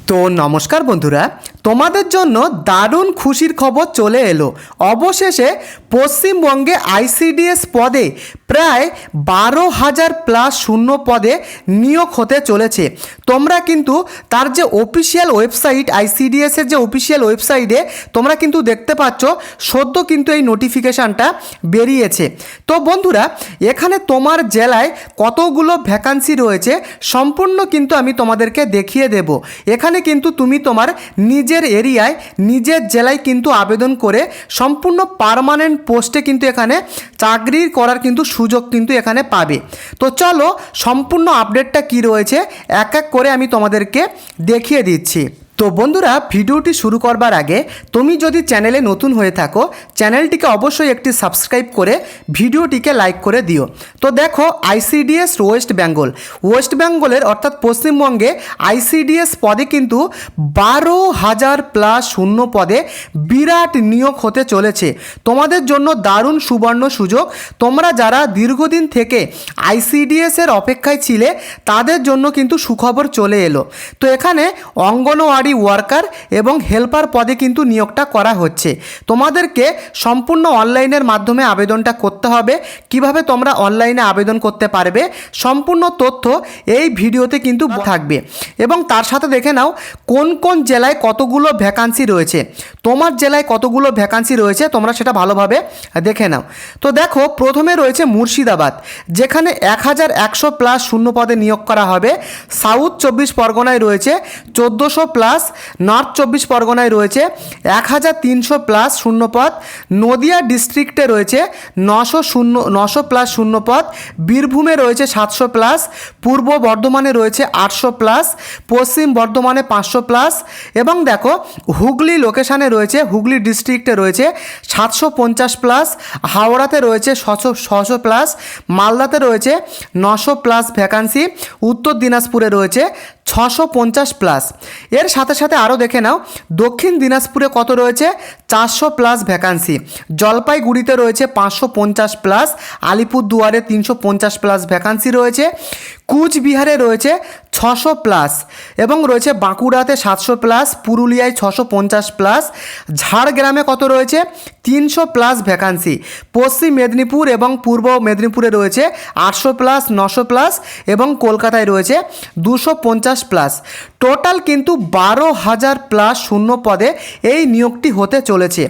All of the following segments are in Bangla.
তো নমস্কার বন্ধুরা, তোমাদের জন্য দারুণ খুশির খবর চলে এলো। অবশেষে পশ্চিমবঙ্গে আইসিডিএস পদে প্রায় 12,000 প্লাস শূন্য পদে নিয়োগ হতে চলেছে। তোমরা কিন্তু তার যে অফিসিয়াল ওয়েবসাইট, আইসিডিএসের যে অফিসিয়াল ওয়েবসাইটে তোমরা কিন্তু দেখতে পাচ্ছ সদ্য কিন্তু এই নোটিফিকেশানটা বেরিয়েছে। তো বন্ধুরা, এখানে তোমার জেলায় কতগুলো ভ্যাকান্সি রয়েছে সম্পূর্ণ কিন্তু আমি তোমাদেরকে দেখিয়ে দেব। এখানে কিন্তু তুমি তোমার নিজের এরিয়ায়, নিজের জেলায় কিন্তু আবেদন করে সম্পূর্ণ পার্মানেন্ট পোস্টে কিন্তু এখানে চাকরি করার কিন্তু সুযোগ কিন্তু এখানে পাবে। তো চলো সম্পূর্ণ আপডেটটা কি রয়েছে এক এক করে আমি তোমাদেরকে দেখিয়ে দিচ্ছি। তো বন্ধুরা, ভিডিওটি শুরু করবার আগে তুমি যদি চ্যানেলে নতুন হয়ে থাকো, চ্যানেলটিকে অবশ্যই একটি সাবস্ক্রাইব করে ভিডিওটিকে লাইক করে দিও। তো দেখো, আইসিডিএস ওয়েস্ট বেঙ্গলের অর্থাৎ পশ্চিমবঙ্গে আইসিডিএস পদে কিন্তু 12,000 প্লাস শূন্য পদে বিরাট নিয়োগ হতে চলেছে। তোমাদের জন্য দারুণ সুবর্ণ সুযোগ। তোমরা যারা দীর্ঘদিন থেকে আইসিডিএসের অপেক্ষায় ছিলে তাদের জন্য কিন্তু সুখবর চলে এলো। তো এখানে অঙ্গনওয়াড়ি ওয়ার্কার এবং হেল্পার পদে কিন্তু নিয়োগটা করা হচ্ছে। তোমাদেরকে সম্পূর্ণ অনলাইনের মাধ্যমে আবেদনটা করতে হবে। কিভাবে তোমরা অনলাইনে আবেদন করতে পারবে সম্পূর্ণ তথ্য এই ভিডিওতে কিন্তু থাকবে। এবং তার সাথে দেখে নাও কোন কোন জেলায় কতগুলো ভ্যাকান্সি রয়েছে। তোমার জেলায় কতগুলো ভ্যাকান্সি রয়েছে তোমরা সেটা ভালোভাবে দেখে নাও। তো দেখো, প্রথমে রয়েছে মুর্শিদাবাদ, যেখানে 1,100 প্লাস শূন্য পদে নিয়োগ করা হবে। সাউথ 24 পরগনায় রয়েছে 1400 প্লাস, নর্থ 24 পরগনায় রয়েছে 1,300 প্লাস শূন্য পদ, নদিয়া ডিস্ট্রিক্টে রয়েছে 900 প্লাস শূন্য পদ, বীরভূমে রয়েছে 700 প্লাস, পূর্ব বর্ধমানে রয়েছে 800 প্লাস, পশ্চিম বর্ধমানে 500 প্লাস, এবং দেখো হুগলি লোকেশানে রয়েছে, হুগলি ডিস্ট্রিক্টে রয়েছে 750 প্লাস, হাওড়াতে রয়েছে 600 প্লাস, মালদাতে রয়েছে 900 প্লাস ভ্যাকান্সি, উত্তর দিনাজপুরে রয়েছে 650 প্লাস। এর সাথে সাথে আরও দেখে নাও দক্ষিণ দিনাজপুরে কত রয়েছে, 400 প্লাস ভ্যাকান্সি, জলপাইগুড়িতে রয়েছে 550 প্লাস, আলিপুরদুয়ারে 350 প্লাস ভ্যাকান্সি রয়েছে, কুচবিহারে রয়েছে 600 প্লাস, এবং রয়েছে বাঁকুড়াতে 700 প্লাস, পুরুলিয়ায় 650 প্লাস, ঝাড়গ্রামে কত রয়েছে 300 প্লাস ভ্যাকান্সি, পশ্চিম মেদিনীপুর এবং পূর্ব মেদিনীপুরে রয়েছে 800 প্লাস, 900 প্লাস, এবং কলকাতায় রয়েছে 250 প্লাস। টোটাল কিন্তু 12,000 প্লাস শূন্য পদে এই নিয়োগটি হতে চলেছে।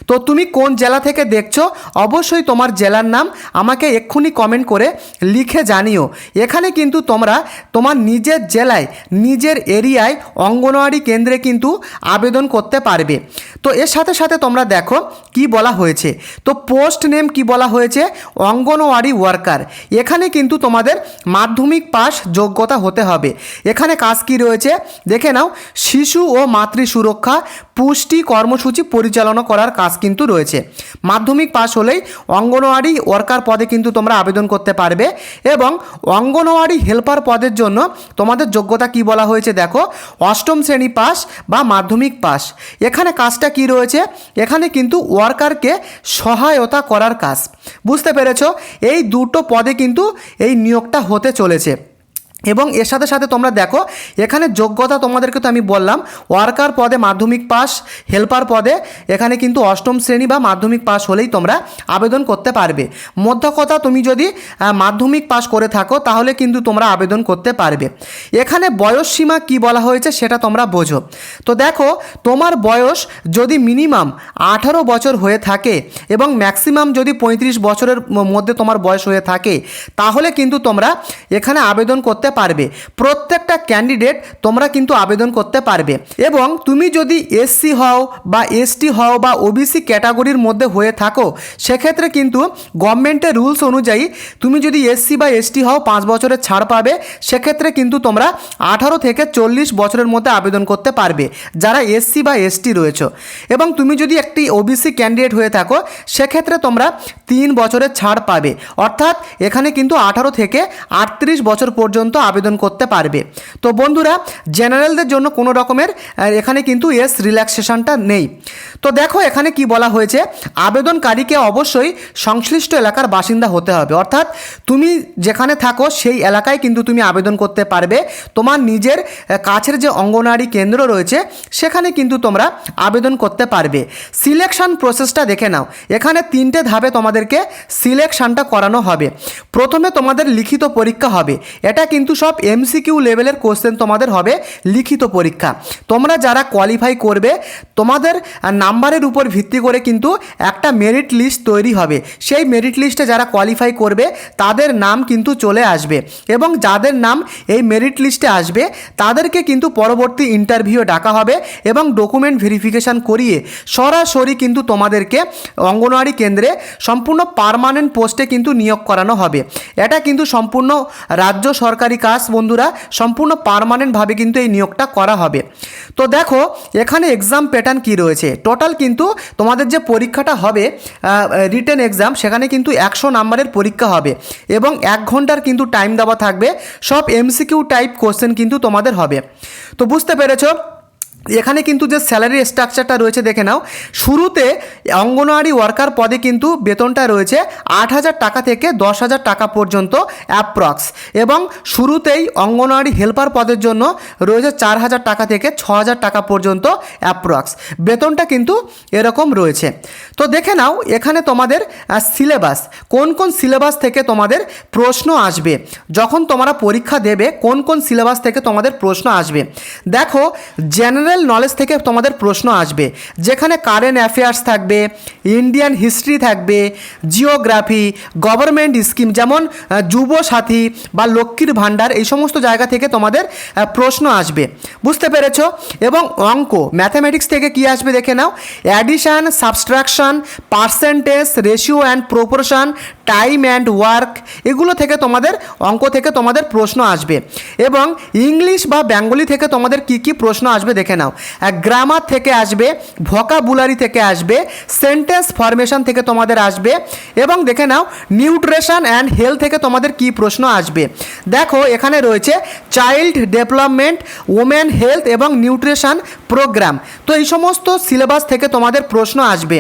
তো তুমি কোন জেলা থেকে দেখছো অবশ্যই তোমার জেলার নাম আমাকে এক্ষুনি কমেন্ট করে লিখে জানিও। এখানে কিন্তু তোমরা তোমার নিজের জেলায়, নিজের এরিয়ায় অঙ্গনওয়াড়ি কেন্দ্রে কিন্তু আবেদন করতে পারবে। তো এর সাথে সাথে তোমরা দেখো কি বলা হয়েছে। তো পোস্ট নেম কি বলা হয়েছে, অঙ্গনওয়াড়ি ওয়ার্কার। এখানে কিন্তু তোমাদের মাধ্যমিক পাস যোগ্যতা হতে হবে। এখানে কাজ কি রয়েছে দেখে নাও, শিশু ও মাতৃ সুরক্ষা পুষ্টি কর্মসূচি পরিচালনা করার কাজ কিন্তু রয়েছে। মাধ্যমিক পাস হলেই অঙ্গনওয়াড়ি ওয়ার্কার পদে কিন্তু তোমরা আবেদন করতে পারবে। এবং অঙ্গনওয়াড়ি হেল্পার পদের জন্য তোমাদের যোগ্যতা কি বলা হয়েছে দেখো, অষ্টম শ্রেণী পাস বা মাধ্যমিক পাস। এখানে কাজটা কি রয়েছে, এখানে কিন্তু ওয়ার্কারকে সহায়তা করার কাজ। বুঝতে পেরেছো, এই দুটো পদে কিন্তু এই নিয়োগটা হতে চলেছে। এবং এর সাথে সাথে তোমরা দেখো এখানে যোগ্যতা তোমাদেরকে তো আমি বললাম, ওয়ার্কার পদে মাধ্যমিক পাস, হেল্পার পদে এখানে কিন্তু অষ্টম শ্রেণী বা মাধ্যমিক পাস হলেই তোমরা আবেদন করতে পারবে। মধ্য কথা, তুমি যদি মাধ্যমিক পাস করে থাকো তাহলে কিন্তু তোমরা আবেদন করতে পারবে। এখানে বয়স সীমা কী বলা হয়েছে সেটা তোমরা বোঝো। তো দেখো, তোমার বয়স যদি মিনিমাম 18 বছর হয়ে থাকে এবং ম্যাক্সিমাম যদি 35 বছরের মধ্যে তোমার বয়স হয়ে থাকে তাহলে কিন্তু তোমরা এখানে আবেদন করতে পারবে। প্রত্যেকটা ক্যান্ডিডেট তোমরা কিন্তু আবেদন করতে পারবে। এবং তুমি যদি এসসি হও বা এসটি হও বা ওবিসি ক্যাটাগরির মধ্যে হয়ে থাকো সেক্ষেত্রে কিন্তু গভর্নমেন্টের রুলস অনুযায়ী তুমি যদি এসসি বা এসটি হও 5 বছরের ছাড় পাবে। সেক্ষেত্রে কিন্তু তোমরা 18 থেকে 40 বছরের মধ্যে আবেদন করতে পারবে যারা এসসি বা এসটি রয়েছে। এবং তুমি যদি একটি ওবিসি ক্যান্ডিডেট হয়ে থাকো সেক্ষেত্রে তোমরা 3 বছরের ছাড় পাবে। অর্থাৎ এখানে কিন্তু 18 থেকে 38 বছর পর্যন্ত আবেদন করতে পারবে। তো বন্ধুরা, জেনারেলদের জন্য কোনো রকমের এখানে কিন্তু রিল্যাক্সেশনটা নেই। তো দেখো এখানে কি বলা হয়েছে, আবেদনকারীকে অবশ্যই সংশ্লিষ্ট এলাকার বাসিন্দা হতে হবে, অর্থাৎ তুমি যেখানে থাকো সেই এলাকায় কিন্তু তুমি আবেদন করতে পারবে। তোমার নিজের কাছের যে অঙ্গনওয়াড়ি কেন্দ্র রয়েছে সেখানে কিন্তু তোমরা আবেদন করতে পারবে। সিলেকশন প্রসেসটা দেখে নাও, এখানে 3টে ধাপে তোমাদেরকে সিলেকশনটা করানো হবে। প্রথমে তোমাদের লিখিত পরীক্ষা হবে, এটা কিন্তু সব এমসিকিউ লেভেলের কোশ্চেন তোমাদের হবে লিখিত পরীক্ষা। তোমরা যারা কোয়ালিফাই করবে তোমাদের নাম্বারের উপর ভিত্তি করে কিন্তু একটা মেরিট লিস্ট তৈরি হবে। সেই মেরিট লিস্টে যারা কোয়ালিফাই করবে তাদের নাম কিন্তু চলে আসবে, এবং যাদের নাম এই মেরিট লিস্টে আসবে তাদেরকে কিন্তু পরবর্তী ইন্টারভিউ ডাকা হবে এবং ডকুমেন্ট ভেরিফিকেশান করিয়ে সরাসরি কিন্তু তোমাদেরকে অঙ্গনওয়াড়ি কেন্দ্রে সম্পূর্ণ পার্মানেন্ট পোস্টে কিন্তু নিয়োগ করানো হবে। এটা কিন্তু সম্পূর্ণ রাজ্য সরকারি কাজ বন্ধুরা, সম্পূর্ণ পার্মানেন্টভাবে কিন্তু এই নিয়োগটা করা হবে। তো দেখো এখানে এক্সাম প্যাটার্ন কি রয়েছে, টোটাল কিন্তু তোমাদের যে পরীক্ষাটা হবে রিটেন এক্সাম, সেখানে কিন্তু 100 নাম্বারের পরীক্ষা হবে এবং 1 ঘন্টার কিন্তু টাইম দেওয়া থাকবে। সব এমসিকিউ টাইপ কোশ্চেন কিন্তু তোমাদের হবে। তো বুঝতে পেরেছো, এখানে কিন্তু যে স্যালারি স্ট্রাকচারটা রয়েছে দেখে নাও। শুরুতে অঙ্গনওয়াড়ি ওয়ার্কার পদে কিন্তু বেতনটা রয়েছে 8,000 টাকা থেকে 10,000 টাকা পর্যন্ত অ্যাপ্রক্স, এবং শুরুতেই অঙ্গনওয়াড়ি হেল্পার পদের জন্য রয়েছে 4,000 টাকা থেকে 6,000 টাকা পর্যন্ত অ্যাপ্রক্স। বেতনটা কিন্তু এরকম রয়েছে। তো দেখে নাও এখানে তোমাদের সিলেবাস, কোন কোন সিলেবাস থেকে তোমাদের প্রশ্ন আসবে, যখন তোমরা পরীক্ষা দেবে কোন কোন সিলেবাস থেকে তোমাদের প্রশ্ন আসবে। দেখো জেনারেল নলেজ থেকে তোমাদের প্রশ্ন আসবে, যেখানে কারেন্ট অ্যাফেয়ার্স থাকবে, ইন্ডিয়ান হিস্ট্রি থাকবে, জিওগ্রাফি, গভর্নমেন্ট স্কিম যেমন যুব সাথী বা লক্ষ্মীর ভাণ্ডার, এই সমস্ত জায়গা থেকে তোমাদের প্রশ্ন আসবে। বুঝতে পেরেছো? এবং অঙ্ক ম্যাথামেটিক্স থেকে কি আসবে দেখে নাও, addition, subtraction, percentage, ratio and proportion, time and work, এগুলো থেকে তোমাদের অঙ্ক থেকে তোমাদের প্রশ্ন আসবে। এবং ইংলিশ বা বেঙ্গলি থেকে তোমাদের কি কি প্রশ্ন আসবে দেখে নাও, গ্রামার থেকে আসবে, ভোকাবুলারি থেকে আসবে, সেন্টেন্স ফরমেশন থেকে তোমাদের আসবে, এবং দেখে নাও নিউট্রিশন অ্যান্ড হেলথ থেকে তোমাদের কি প্রশ্ন আসবে। দেখো এখানে রয়েছে চাইল্ড ডেভেলপমেন্ট, ওমেন হেলথ এবং নিউট্রিশন প্রোগ্রাম। তো এই সমস্ত সিলেবাস থেকে তোমাদের প্রশ্ন আসবে।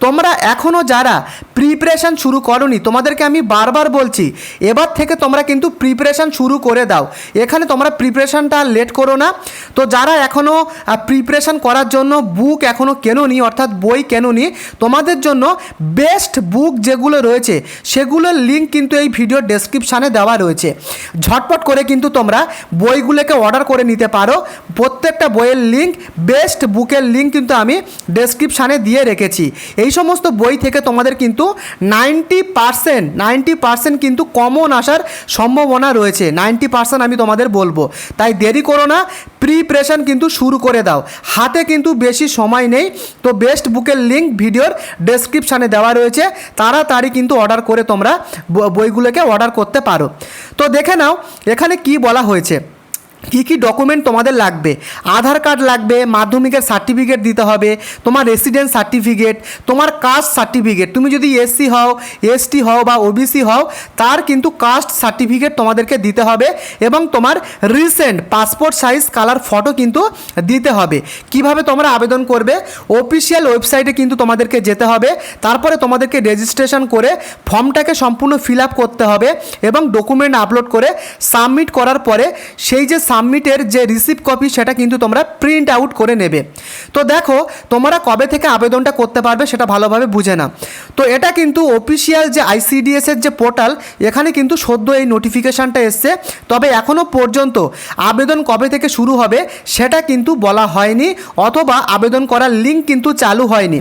তোমরা এখনও যারা প্রিপারেশান শুরু করোনি, তোমাদেরকে আমি বারবার বলছি এবার থেকে তোমরা কিন্তু প্রিপারেশান শুরু করে দাও। এখানে তোমরা প্রিপারেশানটা লেট করো না। তো যারা এখনও প্রিপারেশান করার জন্য বুক এখনও কেনোনি, অর্থাৎ বই কেনোনি, তোমাদের জন্য বেস্ট বুক যেগুলো রয়েছে সেগুলোর লিঙ্ক কিন্তু এই ভিডিও ডেসক্রিপশানে দেওয়া রয়েছে। ঝটপট করে কিন্তু তোমরা বইগুলোকে অর্ডার করে নিতে পারো। প্রত্যেকটা বইয়ের লিঙ্ক, বেস্ট বুকের লিঙ্ক কিন্তু আমি ডেসক্রিপশানে দিয়ে রেখেছি। এই সমস্ত বই থেকে তোমাদের কিন্তু 90% কিন্তু কমন আসার সম্ভাবনা রয়েছে। 90% আমি তোমাদের বলবো, তাই দেরি করো না, প্রিপারেশান কিন্তু শুরু করে দাও। হাতে কিন্তু বেশি সময় নেই। তো বেস্ট বুকের লিঙ্ক ভিডিওর ডেসক্রিপশানে দেওয়া রয়েছে, তাড়াতাড়ি কিন্তু অর্ডার করে তোমরা বইগুলোকে অর্ডার করতে পারো। তো দেখে নাও এখানে কি বলা হয়েছে, কী কী ডকুমেন্ট তোমাদের লাগবে। আধার কার্ড লাগবে, মাধ্যমিকের সার্টিফিকেট দিতে হবে, তোমার রেসিডেন্স সার্টিফিকেট, তোমার কাস্ট সার্টিফিকেট, তুমি যদি এসসি হও, এসটি হও বা ওবিসি হও তার কিন্তু কাস্ট সার্টিফিকেট তোমাদেরকে দিতে হবে, এবং তোমার recent passport size colour photo কিন্তু দিতে হবে। কিভাবে তোমরা আবেদন করবে, অফিসিয়াল ওয়েবসাইটে কিন্তু তোমাদেরকে যেতে হবে, তারপরে তোমাদেরকে রেজিস্ট্রেশন করে ফর্মটাকে সম্পূর্ণ ফিল আপ করতে হবে এবং ডকুমেন্ট আপলোড করে সাবমিট করার পরে সেই যে সাবমিটের যে রিসিপ্ট কপি সেটা কিন্তু তোমরা প্রিন্ট আউট করে নেবে। তো দেখো তোমরা কবে থেকে আবেদনটা করতে পারবে সেটা ভালোভাবে বুঝে নাও। তো এটা কিন্তু অফিসিয়াল যে আইসিডিএসের যে পোর্টাল, এখানে কিন্তু সদ্য এই নোটিফিকেশানটা এসছে, তবে এখনও পর্যন্ত আবেদন কবে থেকে শুরু হবে সেটা কিন্তু বলা হয়নি, অথবা আবেদন করার লিঙ্ক কিন্তু চালু হয়নি।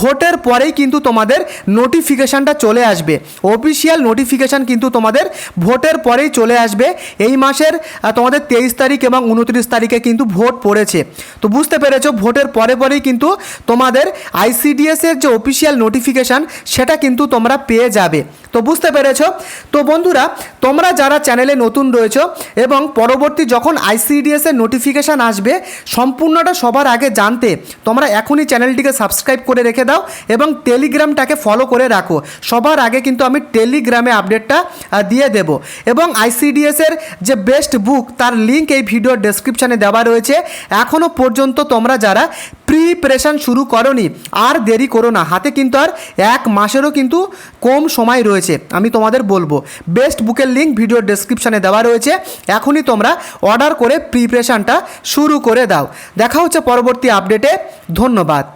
ভোটের পরেই কিন্তু তোমাদের নোটিফিকেশানটা চলে আসবে। অফিসিয়াল নোটিফিকেশান কিন্তু তোমাদের ভোটের পরেই চলে আসবে। এই মাসের তোমাদের 23 তারিখ এবং 29 তারিখে কিন্তু ভোট পড়েছে। তো বুঝতে পেরেছো, ভোটের পরে পরেই কিন্তু তোমাদের ICDS এর যে অফিসিয়াল নোটিফিকেশান সেটা কিন্তু তোমরা পেয়ে যাবে। তো বুঝতে পেরেছো। তো বন্ধুরা, তোমরা যারা চ্যানেলে নতুন রয়েছো এবং পরবর্তী যখন ICDS এর নোটিফিকেশান আসবে সম্পূর্ণটা সবার আগে জানতে তোমরা এখনই চ্যানেলটিকে সাবস্ক্রাইব করে রেখে দাও এবং টেলিগ্রামটাকে ফলো করে রাখো। সবার আগে কিন্তু আমি টেলিগ্রামে আপডেটটা দিয়ে দেব। এবং ICDS এর যে বেস্ট বুক তার লিঙ্ক এই ভিডিওর ডেসক্রিপশানে দেওয়া রয়েছে। এখনও পর্যন্ত তোমরা যারা প্রিপারেশান শুরু করোনি আর দেরি করো না, হাতে কিন্তু আর 1 মাসেরও কিন্তু কম সময় রয়েছে। আমি তোমাদের বলবো বেস্ট বুকের লিঙ্ক ভিডিওর ডেসক্রিপশানে দেওয়া রয়েছে, এখনই তোমরা অর্ডার করে প্রিপারেশানটা শুরু করে দাও। দেখা হচ্ছে পরবর্তী আপডেটে। ধন্যবাদ।